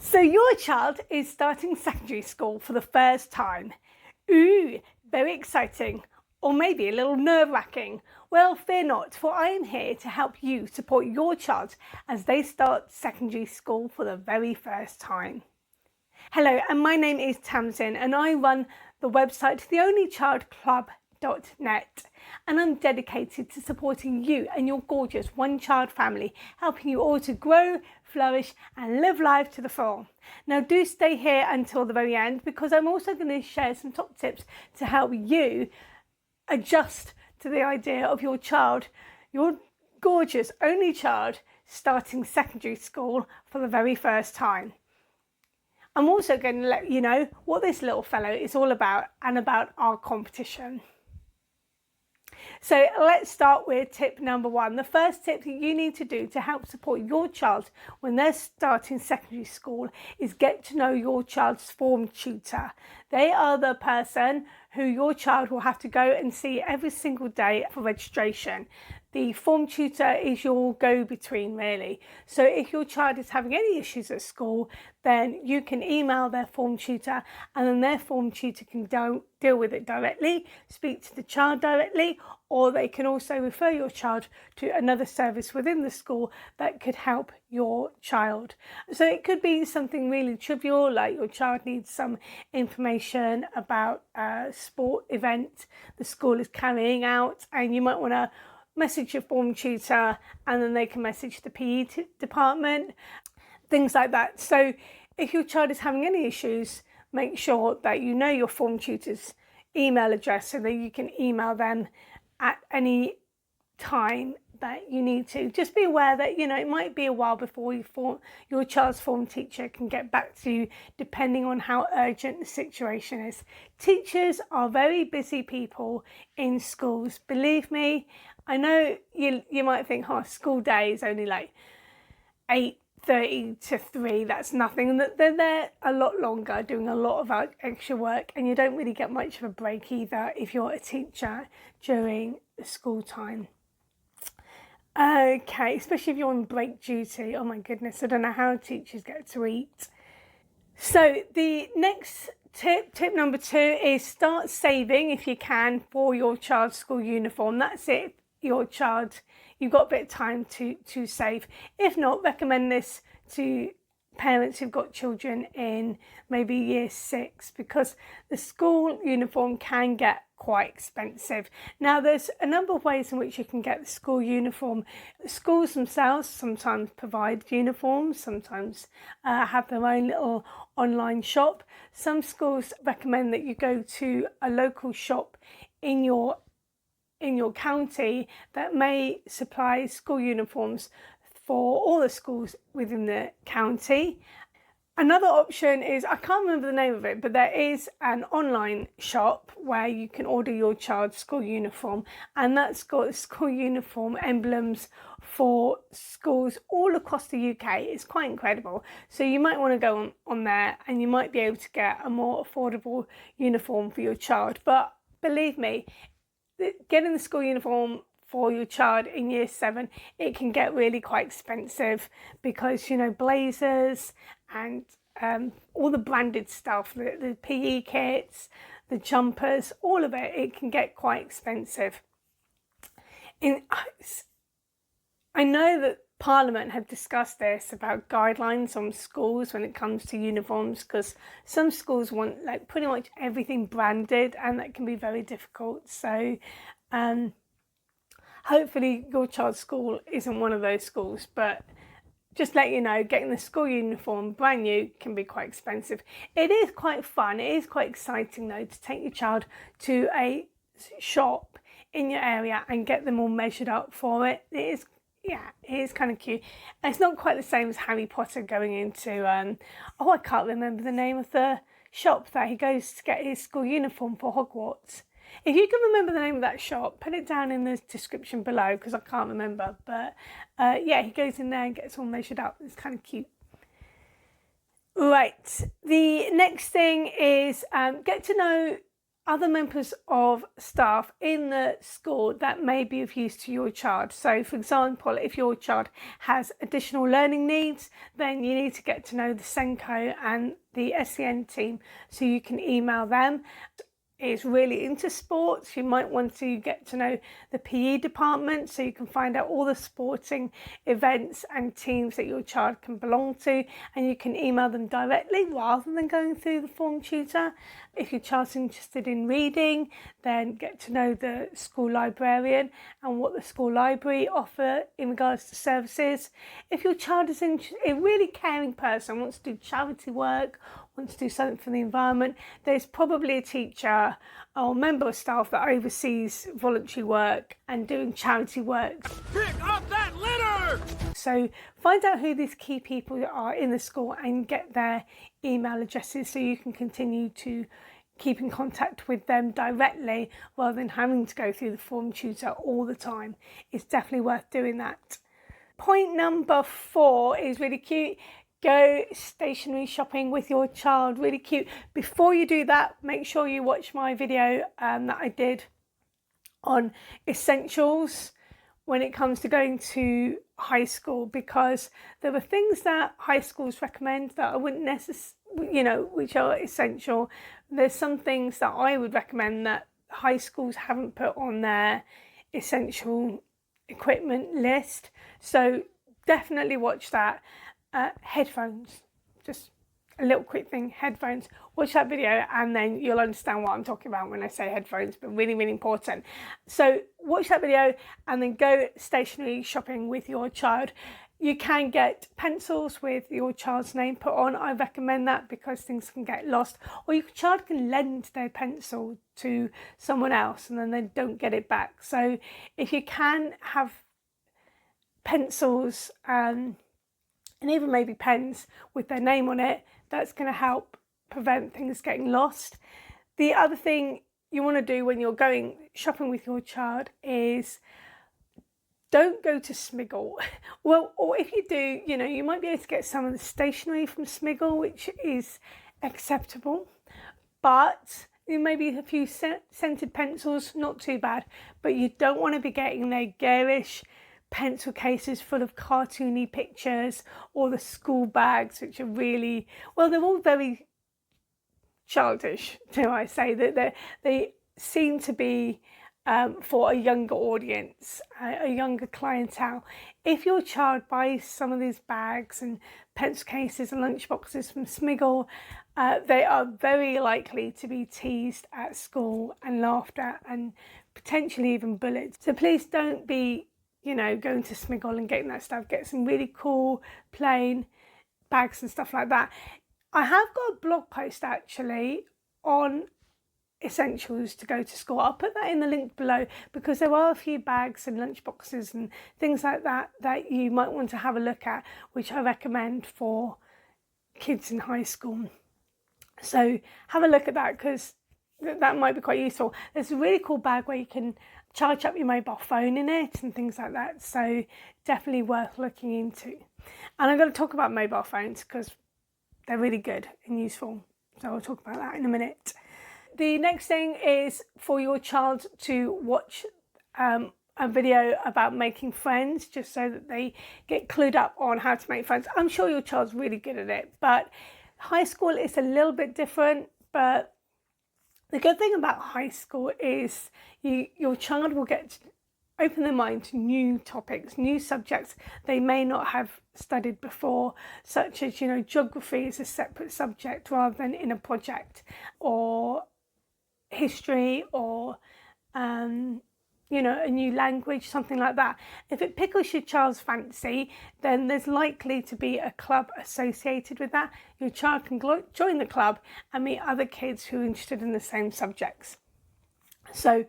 So your child is starting secondary school for the first time. Ooh, very exciting. Or maybe a little nerve-wracking. Well, fear not, for I am here to help you support your child as they start secondary school for the very first time. Hello, and my name is Tamsin, and I run the website theonlychildclub.net, and I'm dedicated to supporting you and your gorgeous one-child family, helping you all to grow, flourish and live life to the full. Now do stay here until the very end, because I'm also going to share some top tips to help you adjust to the idea of your child, your gorgeous only child, starting secondary school for the very first time. I'm also going to let you know what this little fellow is all about and about our competition. So let's start with tip number one. The first tip that you need to do to help support your child when they're starting secondary school is get to know your child's form tutor. They are the person who your child will have to go and see every single day for registration. The form tutor is your go-between, really. So if your child is having any issues at school, then you can email their form tutor, and then their form tutor can deal with it directly, speak to the child directly, or they can also refer your child to another service within the school that could help your child. So it could be something really trivial, like your child needs some information about a sport event the school is carrying out, and you might want to message your form tutor, and then they can message the PE department, things like that. So if your child is having any issues, make sure that you know your form tutor's email address so that you can email them at any time that you need to. Just be aware that, it might be a while before your child's form teacher can get back to you, depending on how urgent the situation is. Teachers are very busy people in schools. Believe me, I know you might think, school day is only like 8:30 to 3, that's nothing. And they're there a lot longer doing a lot of extra work, and you don't really get much of a break either if you're a teacher during the school time. Okay, especially if you're on break duty. Oh my goodness, I don't know how teachers get to eat. So the next tip number 2 is start saving if you can for your child's school uniform. That's it. You've got a bit of time to save. If not, recommend this to parents who've got children in maybe year 6, because the school uniform can get quite expensive. Now there's a number of ways in which you can get the school uniform. Schools themselves sometimes provide uniforms, sometimes have their own little online shop. Some schools recommend that you go to a local shop in your county that may supply school uniforms for all the schools within the county. Another option is, I can't remember the name of it, but there is an online shop where you can order your child's school uniform, and that's got school uniform emblems for schools all across the UK. It's quite incredible. So you might want to go on there, and you might be able to get a more affordable uniform for your child. But believe me, getting the school uniform for your child in year 7, it can get really quite expensive, because blazers and all the branded stuff, the PE kits, the jumpers, all of it can get quite expensive. I know that Parliament have discussed this about guidelines on schools when it comes to uniforms, because some schools want like pretty much everything branded, and that can be very difficult. So hopefully your child's school isn't one of those schools, but just let you know, getting the school uniform brand new can be quite expensive. It is quite fun, it is quite exciting though, to take your child to a shop in your area and get them all measured up for it. It is kind of cute. It's not quite the same as Harry Potter going into, I can't remember the name of the shop that he goes to get his school uniform for Hogwarts. If you can remember the name of that shop, put it down in the description below, because I can't remember. But he goes in there and gets all measured up. It's kind of cute. Right, the next thing is get to know other members of staff in the school that may be of use to your child. So for example, if your child has additional learning needs, then you need to get to know the SENCO and the SEN team, so you can email them. Is really into sports, you might want to get to know the PE department, so you can find out all the sporting events and teams that your child can belong to, and you can email them directly rather than going through the form tutor. If your child's interested in reading, then get to know the school librarian and what the school library offer in regards to services. If your child is a really caring person, wants to do charity work, wants to do something for the environment, there's probably a teacher or member of staff that oversees voluntary work and doing charity work. Pick up that litter! So find out who these key people are in the school and get their email addresses, so you can continue to keep in contact with them directly rather than having to go through the form tutor all the time. It's definitely worth doing that. Point number 4 is really cute. Go stationery shopping with your child. Really cute. Before you do that, make sure you watch my video that I did on essentials when it comes to going to high school, because there are things that high schools recommend that I wouldn't necessarily, which are essential. There's some things that I would recommend that high schools haven't put on their essential equipment list. So definitely watch that. Headphones, just a little quick thing, headphones. Watch that video and then you'll understand what I'm talking about when I say headphones, but really, really important. So watch that video and then go stationery shopping with your child. You can get pencils with your child's name put on. I recommend that because things can get lost, or your child can lend their pencil to someone else and then they don't get it back. So if you can have pencils and even maybe pens with their name on it, that's going to help prevent things getting lost. The other thing you want to do when you're going shopping with your child is don't go to Smiggle. Well, or if you do, you might be able to get some of the stationery from Smiggle, which is acceptable, but maybe a few scented pencils, not too bad, but you don't want to be getting their garish pencil cases full of cartoony pictures, or the school bags, which are really, well, they're all very childish, do I say, that they seem to be for a younger audience, a younger clientele. If your child buys some of these bags and pencil cases and lunch boxes from Smiggle, they are very likely to be teased at school and laughed at and potentially even bullied. So please don't be going to Smiggle and getting that stuff. Get some really cool plain bags and stuff like that. I have got a blog post actually on essentials to go to school. I'll put that in the link below, because there are a few bags and lunch boxes and things like that that you might want to have a look at, which I recommend for kids in high school. So have a look at that, because that might be quite useful. There's a really cool bag where you can charge up your mobile phone in it and things like that, so definitely worth looking into. And I'm going to talk about mobile phones because they're really good and useful, so I'll talk about that in a minute. The next thing is for your child to watch a video about making friends, just so that they get clued up on how to make friends. I'm sure your child's really good at it, but high school is a little bit different. But the good thing about high school is your child will get to open their mind to new topics, new subjects they may not have studied before, such as, geography is a separate subject rather than in a project, or history, or, a new language, something like that. If it pickles your child's fancy, then there's likely to be a club associated with that. Your child can join the club and meet other kids who are interested in the same subjects. So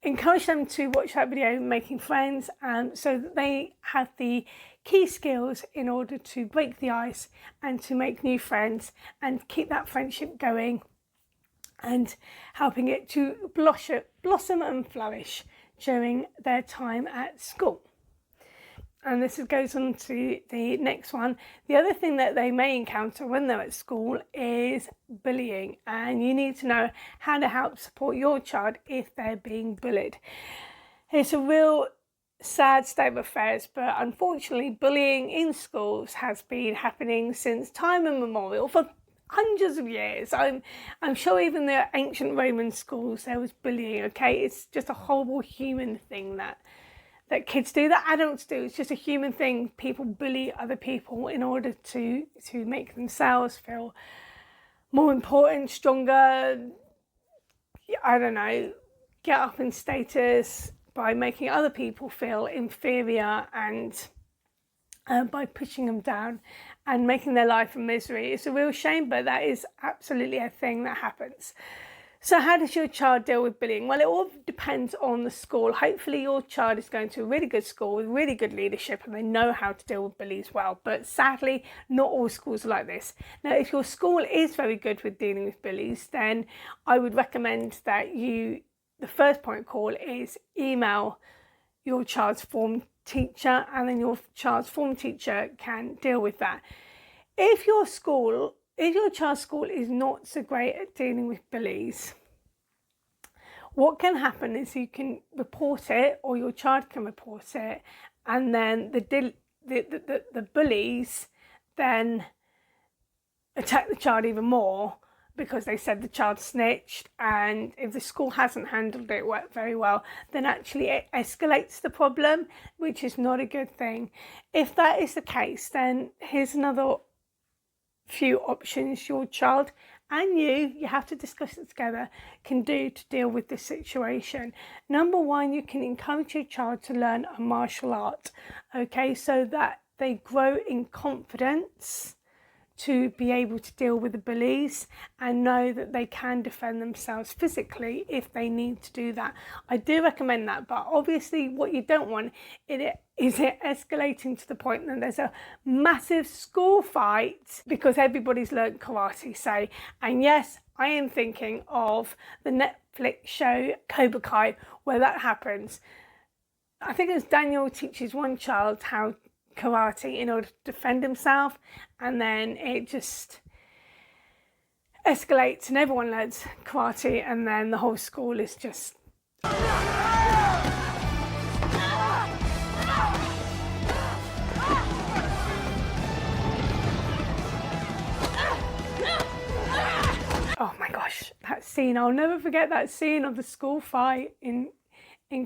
encourage them to watch that video, making friends, so that they have the key skills in order to break the ice and to make new friends and keep that friendship going, and helping it to blossom and flourish during their time at school. and this goes on to the next one, the other thing that they may encounter when they're at school is bullying, and you need to know how to help support your child if they're being bullied. It's a real sad state of affairs, but unfortunately bullying in schools has been happening since time immemorial for hundreds of years. I'm sure even the ancient Roman schools there was bullying. Okay, it's just a horrible human thing that kids do, that adults do. It's just a human thing. People bully other people in order to make themselves feel more important, stronger, I don't know, get up in status by making other people feel inferior and by pushing them down and making their life a misery. It's a real shame, but that is absolutely a thing that happens. So how does your child deal with bullying? Well, it all depends on the school. Hopefully your child is going to a really good school with really good leadership and they know how to deal with bullies well. But sadly, not all schools are like this. Now, if your school is very good with dealing with bullies, then I would recommend that the first point of call is email your child's form teacher, and then your child's form teacher can deal with that. If your child's school is not so great at dealing with bullies, what can happen is you can report it, or your child can report it, and then the bullies then attack the child even more because they said the child snitched, and if the school hasn't handled it very well, then actually it escalates the problem, which is not a good thing. If that is the case, then here's another few options your child and you have to discuss it together, can do to deal with this situation. Number one, you can encourage your child to learn a martial art, okay, so that they grow in confidence to be able to deal with the bullies and know that they can defend themselves physically if they need to do that. I do recommend that, but obviously what you don't want is it escalating to the point that there's a massive school fight because everybody's learned karate, say. And yes, I am thinking of the Netflix show Cobra Kai, where that happens. I think it's Daniel teaches one child how karate in order to defend himself, and then it just escalates and everyone learns karate, and then the whole school is just oh my gosh, that scene, I'll never forget that scene of the school fight in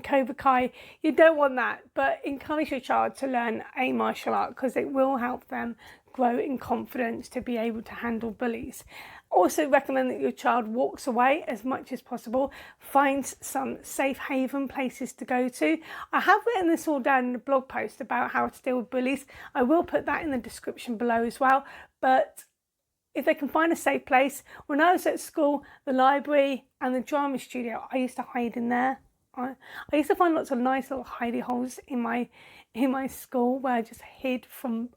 Cobra Kai. You don't want that, but encourage your child to learn a martial art because it will help them grow in confidence to be able to handle bullies. Also recommend that your child walks away as much as possible, finds some safe haven places to go to. I have written this all down in a blog post about how to deal with bullies. I will put that in the description below as well, but if they can find a safe place. When I was at school, the library and the drama studio, I used to hide in there. I used to find lots of nice little hidey holes in my school where I just hid from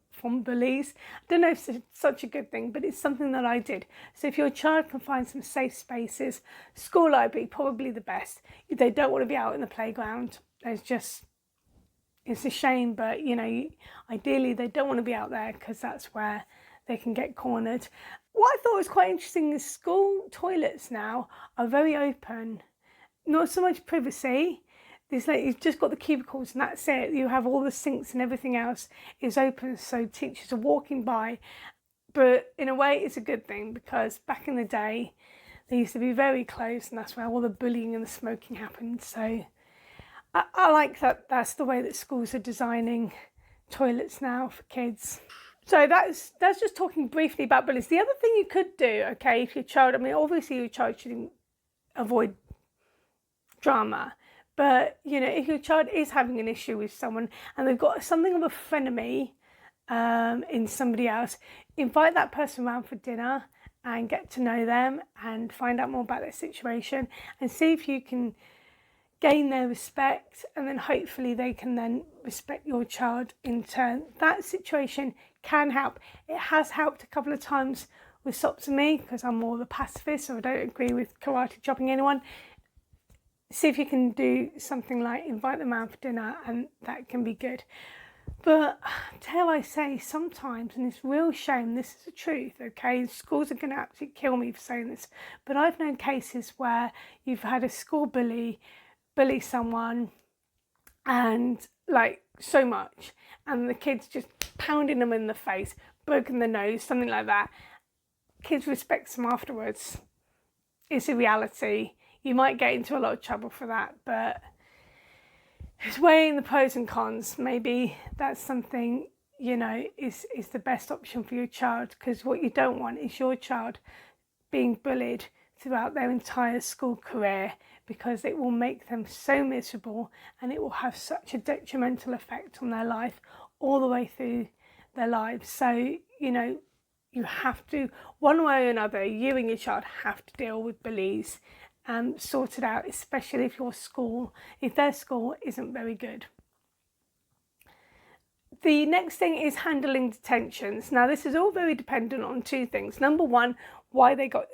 bullies. I don't know if it's such a good thing, but it's something that I did. So if your child can find some safe spaces, school library, probably the best. They don't want to be out in the playground. It's a shame, but you know, ideally they don't want to be out there because that's where they can get cornered. What I thought was quite interesting is school toilets now are very open. Not so much privacy. There's like, you've just got the cubicles and that's it. You have all the sinks and everything else is open, so teachers are walking by. But in a way, it's a good thing because back in the day, they used to be very close, and that's where all the bullying and the smoking happened. So I like that. That's the way that schools are designing toilets now for kids. So that's just talking briefly about bullies. The other thing you could do, okay, if your child, I mean, obviously your child should avoid drama, but you know, if your child is having an issue with someone and they've got something of a frenemy in somebody else, invite that person around for dinner and get to know them and find out more about their situation and see if you can gain their respect, and then hopefully they can then respect your child in turn. That situation can help. It has helped a couple of times with Sops and me because I'm more of a pacifist, so I don't agree with karate chopping anyone. See if you can do something like invite them out for dinner, and that can be good. But dare I say, sometimes, and it's real shame, this is the truth, okay? Schools are going to absolutely kill me for saying this, but I've known cases where you've had a school bully someone, and like so much, and the kids just pounding them in the face, broken their nose, something like that. Kids respect them afterwards. It's a reality. You might get into a lot of trouble for that, but it's weighing the pros and cons. Maybe that's something, is the best option for your child, because what you don't want is your child being bullied throughout their entire school career, because it will make them so miserable and it will have such a detrimental effect on their life all the way through their lives. So, you have to, one way or another, you and your child have to deal with bullies and sort it out, especially if their school isn't very good. The next thing is handling detentions. Now, this is all very dependent on two things. Number one, why they got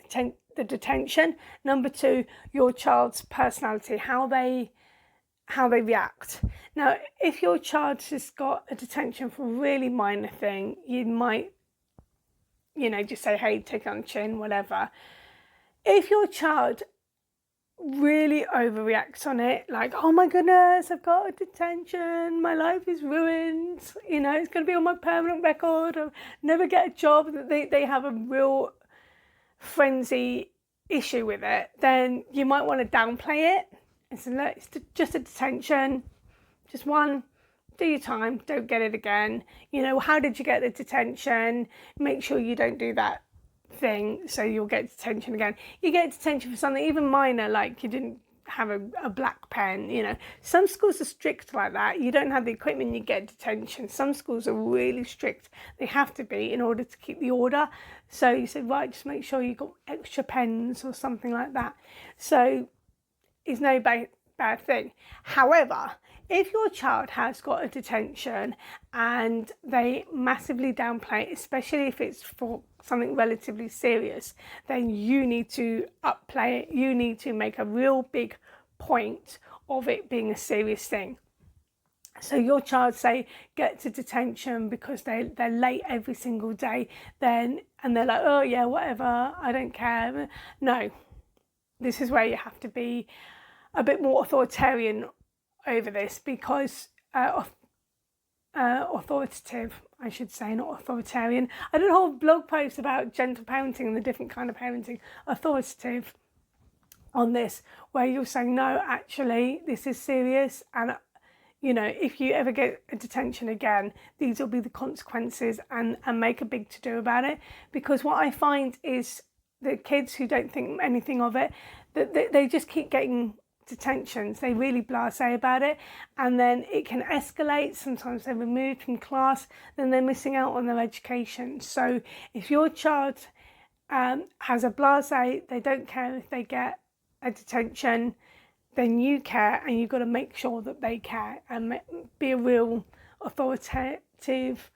the detention. Number two, your child's personality, how they react. Now, if your child has got a detention for a really minor thing, you might, just say, hey, take it on the chin, whatever. If your child really overreacts on it, like, oh my goodness, I've got a detention, my life is ruined, it's going to be on my permanent record, I'll never get a job, that they have a real frenzy issue with it, then you might want to downplay it and say, look, it's just a detention, just one, do your time, don't get it again. How did you get the detention? Make sure you don't do that thing, so you'll get detention again. You get detention for something even minor, like you didn't have a black pen. Some schools are strict like that. You don't have the equipment, you get detention. Some schools are really strict. They have to be in order to keep the order. So you said, right, just make sure you got extra pens or something like that. So it's no bad thing. However, if your child has got a detention and they massively downplay it, especially if it's for something relatively serious, then you need to upplay it. You need to make a real big point of it being a serious thing. So your child, say, gets a detention because they're late every single day, and they're like, oh yeah, whatever, I don't care. No, this is where you have to be a bit more authoritarian over this, because authoritative, I should say, not authoritarian. I did a whole blog post about gentle parenting and the different kind of parenting. Authoritative on this, where you're saying, no, actually, this is serious, and if you ever get a detention again, these will be the consequences, and make a big to-do about it. Because what I find is the kids who don't think anything of it, that they just keep getting detentions. They really blasé about it, and then it can escalate. Sometimes they're removed from class, then they're missing out on their education. So if your child has a blasé, they don't care if they get a detention, then you care, and you've got to make sure that they care, and be a real authoritative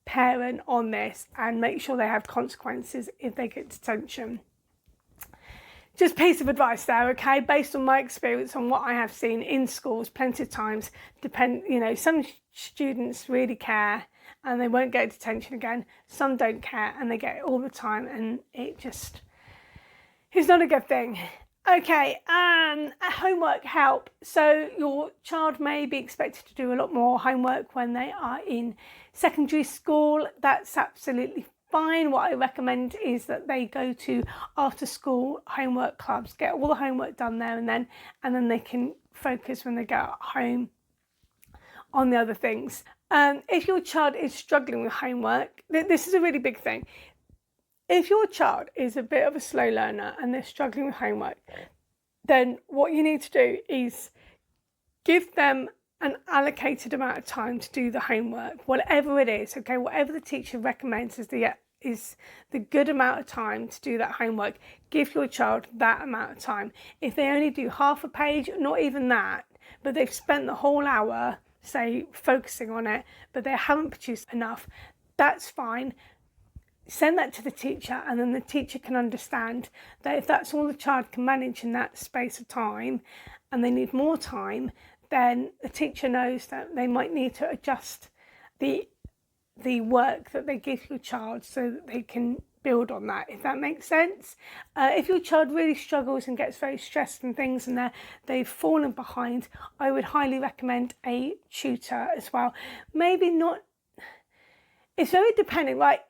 parent on this, and make sure they have consequences if they get detention. Just piece of advice there, okay? Based on my experience, on what I have seen in schools plenty of times, some students really care and they won't get detention again. Some don't care and they get it all the time, and it just is not a good thing. Okay, homework help. So your child may be expected to do a lot more homework when they are in secondary school. That's absolutely fine. What I recommend is that they go to after school homework clubs, get all the homework done there, and then they can focus when they get home on the other things. If your child is struggling with homework, this is a really big thing. If your child is a bit of a slow learner and they're struggling with homework, then what you need to do is give them an allocated amount of time to do the homework, whatever it is, okay? Whatever the teacher recommends is the good amount of time to do that homework. Give your child that amount of time. If they only do half a page, not even that, but they've spent the whole hour, say, focusing on it, but they haven't produced enough, that's fine. Send that to the teacher, and then the teacher can understand that if that's all the child can manage in that space of time and they need more time, then the teacher knows that they might need to adjust the work that they give your child so that they can build on that, if that makes sense. If your child really struggles and gets very stressed and things and they've fallen behind, I would highly recommend a tutor as well. Maybe not, it's very dependent, like,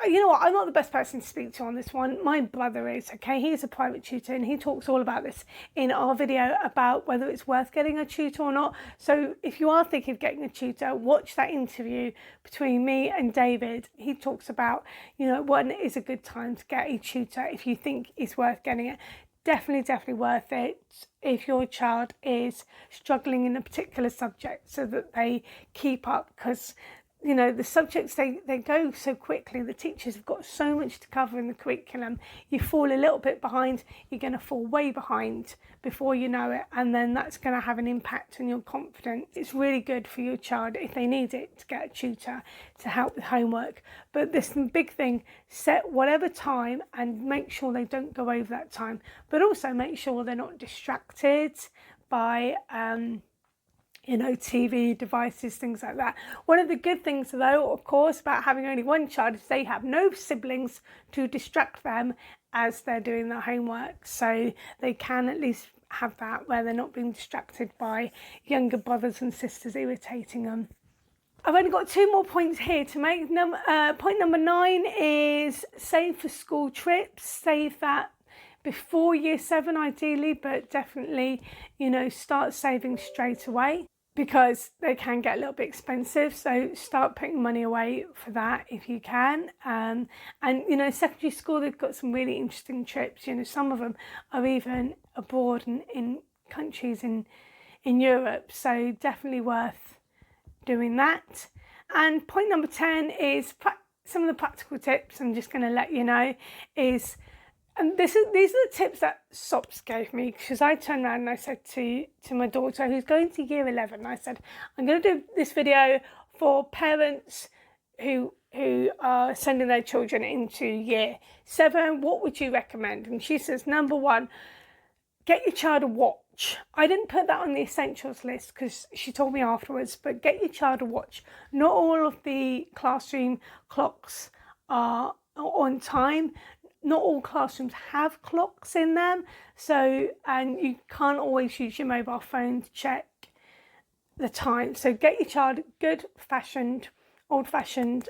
you know what, I'm not the best person to speak to on this one. My brother is, okay? He's a private tutor and he talks all about this in our video about whether it's worth getting a tutor or not. So if you are thinking of getting a tutor, watch that interview between me and David. He talks about, you know, when is a good time to get a tutor if you think it's worth getting it. Definitely worth it if your child is struggling in a particular subject so that they keep up, because you know, the subjects, they go so quickly. The teachers have got so much to cover in the curriculum. You fall a little bit behind, you're going to fall way behind before you know it, and then that's going to have an impact on your confidence. It's really good for your child, if they need it, to get a tutor to help with homework. But this big thing, set whatever time and make sure they don't go over that time, but also make sure they're not distracted by you know, TV devices, things like that. One of the good things, though, of course, about having only one child is they have no siblings to distract them as they're doing their homework. So they can at least have that where they're not being distracted by younger brothers and sisters irritating them. I've only got 2 more points here to make. Point number 9 is save for school trips. Save that before year 7 ideally, but definitely, you know, start saving straight away, because they can get a little bit expensive. So start putting money away for that if you can. And you know, secondary school, they've got some really interesting trips. You know, some of them are even abroad in countries in Europe. So definitely worth doing that. And point number 10 is some of the practical tips I'm just going to let you know is, and these are the tips that Sops gave me, because I turned around and I said to my daughter, who's going to year 11, I said, I'm going to do this video for parents who are sending their children into year 7. What would you recommend? And she says, number 1, get your child a watch. I didn't put that on the essentials list because she told me afterwards, but get your child a watch. Not all of the classroom clocks are on time. Not all classrooms have clocks in them, so, and you can't always use your mobile phone to check the time. So get your child a good old-fashioned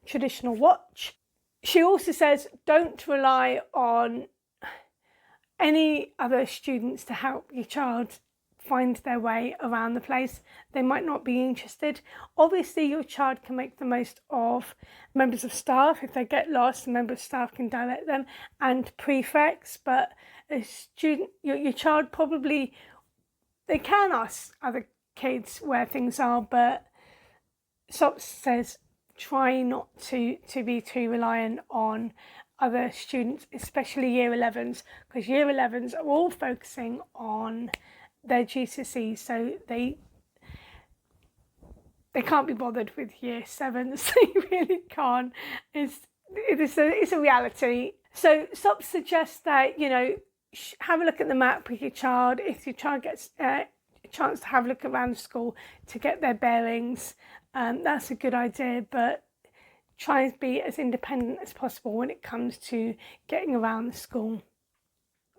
traditional watch. She also says don't rely on any other students to help your child find their way around the place. They might not be interested. Obviously, your child can make the most of members of staff. If they get lost, a member of staff can direct them, and prefects. But a student, your child probably, they can ask other kids where things are, but Sops says try not to be too reliant on other students, especially year 11s, because year 11s are all focusing on their GCSEs, so they can't be bothered with year 7s. They really can't. It's a reality. So Sops suggests that, you know, have a look at the map with your child. If your child gets a chance to have a look around the school to get their bearings, that's a good idea, but try and be as independent as possible when it comes to getting around the school.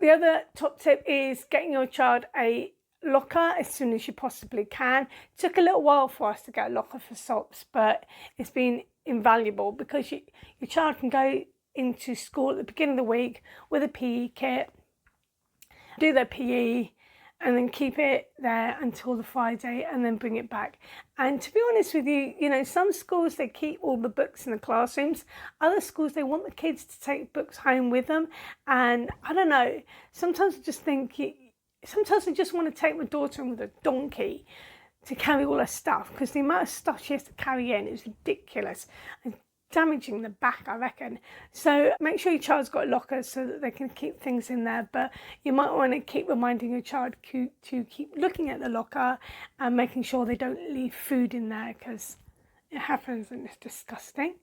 The other top tip is getting your child a locker as soon as you possibly can. It took a little while for us to get a locker for Sops, but it's been invaluable because your child can go into school at the beginning of the week with a PE kit, do their PE, and then keep it there until the Friday and then bring it back. And to be honest with you, you know, some schools, they keep all the books in the classrooms. Other schools, they want the kids to take books home with them. And I don't know, sometimes I just think, sometimes I just want to take my daughter in with a donkey to carry all her stuff, because the amount of stuff she has to carry in is ridiculous and damaging the back, I reckon. So make sure your child's got a locker so that they can keep things in there, but you might want to keep reminding your child to keep looking at the locker and making sure they don't leave food in there, because it happens and it's disgusting.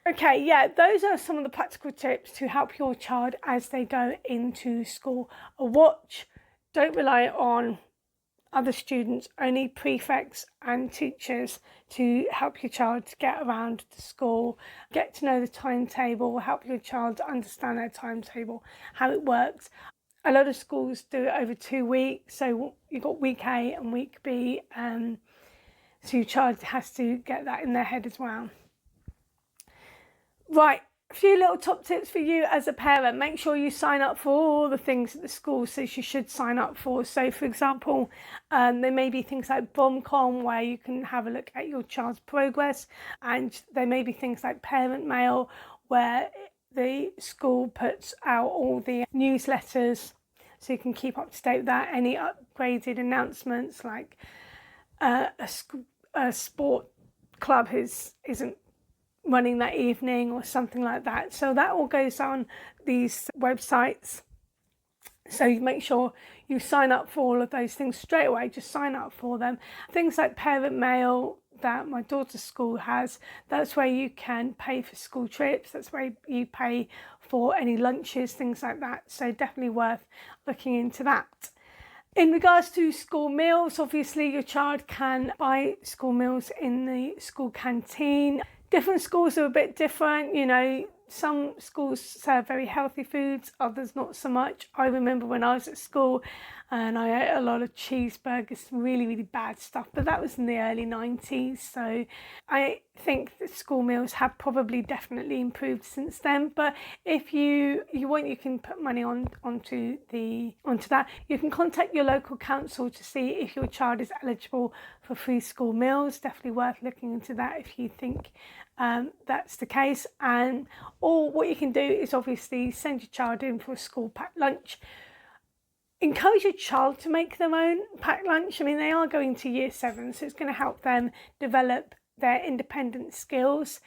Okay, yeah, those are some of the practical tips to help your child as they go into school. A watch, don't rely on other students, only prefects and teachers to help your child to get around the school, get to know the timetable, help your child understand their timetable, how it works. A lot of schools do it over 2 weeks, so you've got week A and week B, so your child has to get that in their head as well. Right, a few little top tips for you as a parent. Make sure you sign up for all the things that the school says you should sign up for. So for example, there may be things like BOMCOM where you can have a look at your child's progress, and there may be things like Parent Mail where the school puts out all the newsletters so you can keep up to date with that. Any upgraded announcements like a sport club isn't running that evening or something like that. So that all goes on these websites. So you make sure you sign up for all of those things straight away. Just sign up for them. Things like Parent Mail that my daughter's school has, that's where you can pay for school trips. That's where you pay for any lunches, things like that. So definitely worth looking into that. In regards to school meals, obviously your child can buy school meals in the school canteen. Different schools are a bit different, you know, some schools serve very healthy foods, others not so much. I remember when I was at school and I ate a lot of cheeseburgers, really, really bad stuff, but that was in the early 90s. So I think that school meals have probably definitely improved since then. But if you want, you can put money onto that. You can contact your local council to see if your child is eligible for free school meals. Definitely worth looking into that if you think that's the case. Or what you can do is obviously send your child in for a school packed lunch. Encourage your child to make their own packed lunch. I mean, they are going to year 7, so it's going to help them develop their independent skills.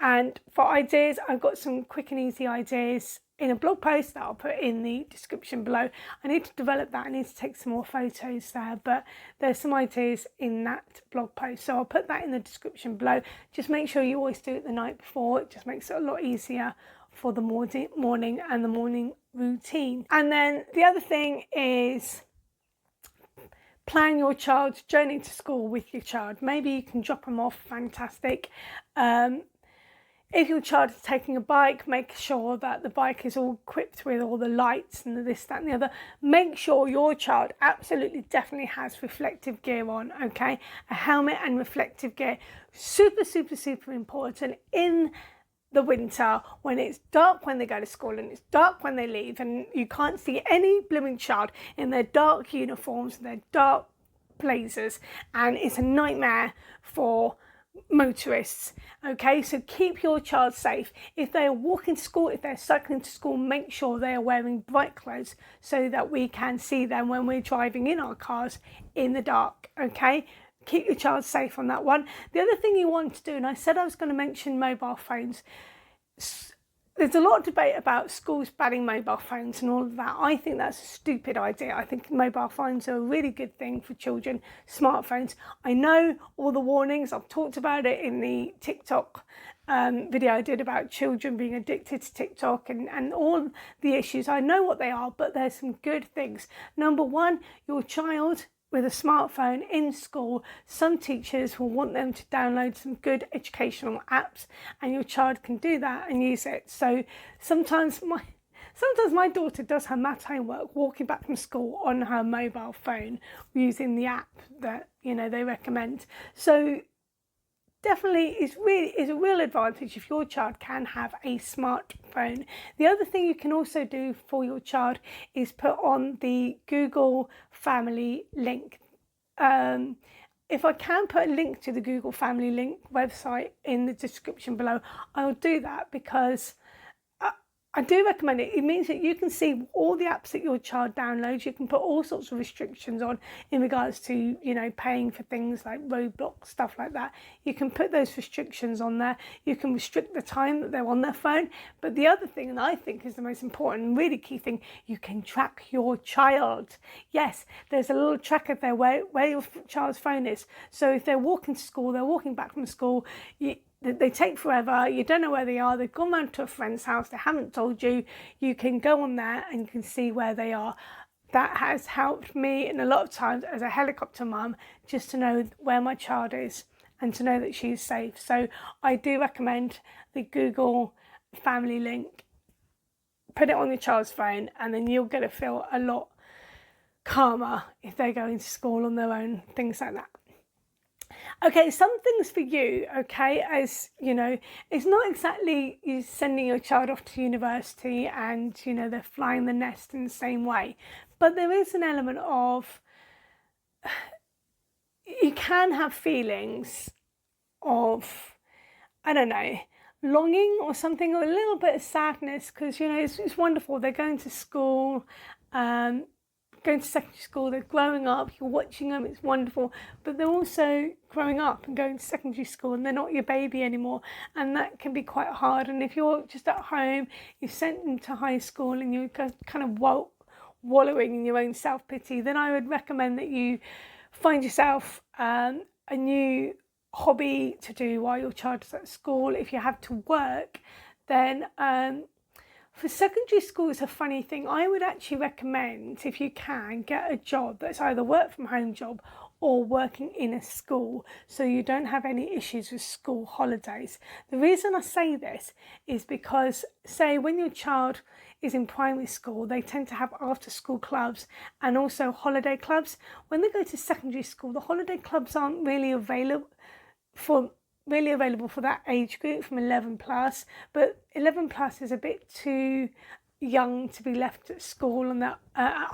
And for ideas, I've got some quick and easy ideas in a blog post that I'll put in the description below. I need to develop that. I need to take some more photos there, but there's some ideas in that blog post. So I'll put that in the description below. Just make sure you always do it the night before. It just makes it a lot easier for the morning and the morning routine. And then the other thing is plan your child's journey to school with your child. Maybe you can drop them off, fantastic. If your child is taking a bike, make sure that the bike is all equipped with all the lights and the this, that and the other. Make sure your child absolutely definitely has reflective gear on, okay? A helmet and reflective gear. Super, super, super important in the winter when it's dark when they go to school and it's dark when they leave and you can't see any blooming child in their dark uniforms and their dark blazers, and it's a nightmare for motorists. Okay, so keep your child safe. If they are walking to school, if they're cycling to school, make sure they are wearing bright clothes so that we can see them when we're driving in our cars in the dark. Okay, keep your child safe on that one. The other thing you want to do, and I said I was going to mention mobile phones. There's a lot of debate about schools banning mobile phones and all of that. I think that's a stupid idea. I think mobile phones are a really good thing for children, smartphones. I know all the warnings. I've talked about it in the TikTok video I did about children being addicted to TikTok and all the issues. I know what they are, but there's some good things. Number one, your child with a smartphone in school, some teachers will want them to download some good educational apps, and your child can do that and use it. So sometimes my daughter does her math homework walking back from school on her mobile phone using the app that they recommend. So definitely is a real advantage if your child can have a smartphone. The other thing you can also do for your child is put on the Google Family link. If I can put a link to the Google Family link website in the description below, I'll do that because I do recommend it. It means that you can see all the apps that your child downloads. You can put all sorts of restrictions on in regards to, paying for things like Roblox, stuff like that. You can put those restrictions on there. You can restrict the time that they're on their phone. But the other thing, and I think is the most important and really key thing, you can track your child. Yes, there's a little tracker there where your child's phone is. So if they're walking to school, they're walking back from school, they take forever, you don't know where they are, they've gone round to a friend's house, they haven't told you, you can go on there and you can see where they are. that has helped me in a lot of times as a helicopter mum, just to know where my child is and to know that she's safe. So I do recommend the Google Family link. Put it on your child's phone, and then you'll get to feel a lot calmer if they're going to school on their own, things like that. Okay, some things for you, okay, as you know, it's not exactly you sending your child off to university and, you know, they're flying the nest in the same way, but there is an element of, you can have feelings of, I don't know, longing or something, or a little bit of sadness, because, you know, it's wonderful. They're going to school, going to secondary school, they're growing up, you're watching them, it's wonderful, but they're also growing up and going to secondary school and they're not your baby anymore, and that can be quite hard. And if you're just at home, you've sent them to high school and you're kind of wallowing in your own self-pity, then I would recommend that you find yourself a new hobby to do while your child is at school. If you have to work, then for secondary school, it's a funny thing. I would actually recommend, if you can, get a job that's either work from home job or working in a school, so you don't have any issues with school holidays. The reason I say this is because, say, when your child is in primary school, they tend to have after school clubs and also holiday clubs. When they go to secondary school, the holiday clubs aren't really available for that age group from 11 plus, but 11 plus is a bit too young to be left at school and at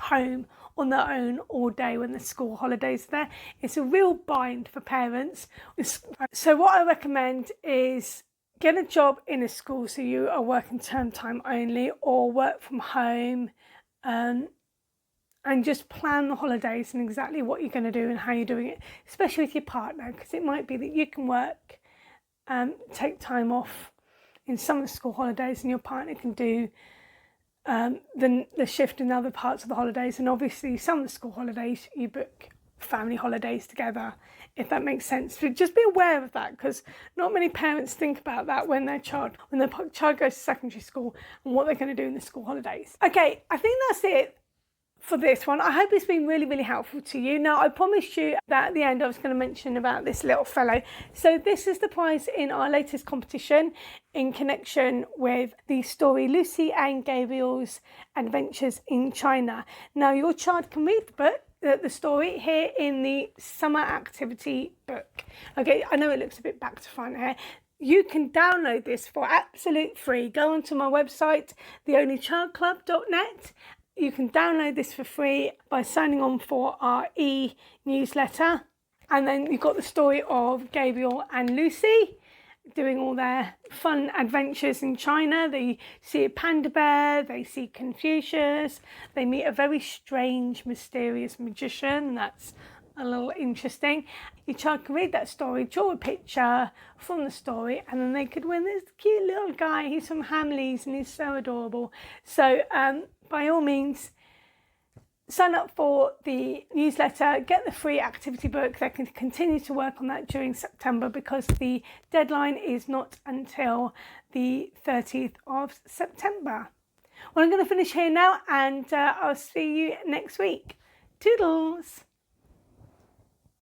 home on their own all day when the school holidays are there. It's a real bind for parents. So what I recommend is get a job in a school, so you are working term time only, or work from home, and just plan the holidays and exactly what you're going to do and how you're doing it, especially with your partner, because it might be that you can work, take time off in some of the school holidays and your partner can do the shift in other parts of the holidays. And obviously some of the school holidays you book family holidays together, if that makes sense. So just be aware of that, because not many parents think about that when their child goes to secondary school and what they're going to do in the school holidays. Okay, I think that's it for this one. I hope it's been really, really helpful to you. Now, I promised you that at the end I was going to mention about this little fellow. So this is the prize in our latest competition in connection with the story Lucy and Gabriel's Adventures in China. Now, your child can read the story here in the summer activity book. Okay, I know it looks a bit back to front here. You can download this for absolute free. Go onto my website, theonlychildclub.net. You can download this for free by signing on for our e-newsletter. And then you've got the story of Gabriel and Lucy doing all their fun adventures in China. They see a panda bear, they see Confucius, they meet a very strange, mysterious magician. That's a little interesting. Your child can read that story, draw a picture from the story, and then they could win this cute little guy. He's from Hamleys and he's so adorable. So by all means, sign up for the newsletter, get the free activity book. They can continue to work on that during September, because the deadline is not until the 30th of September. Well, I'm going to finish here now, and I'll see you next week. Toodles!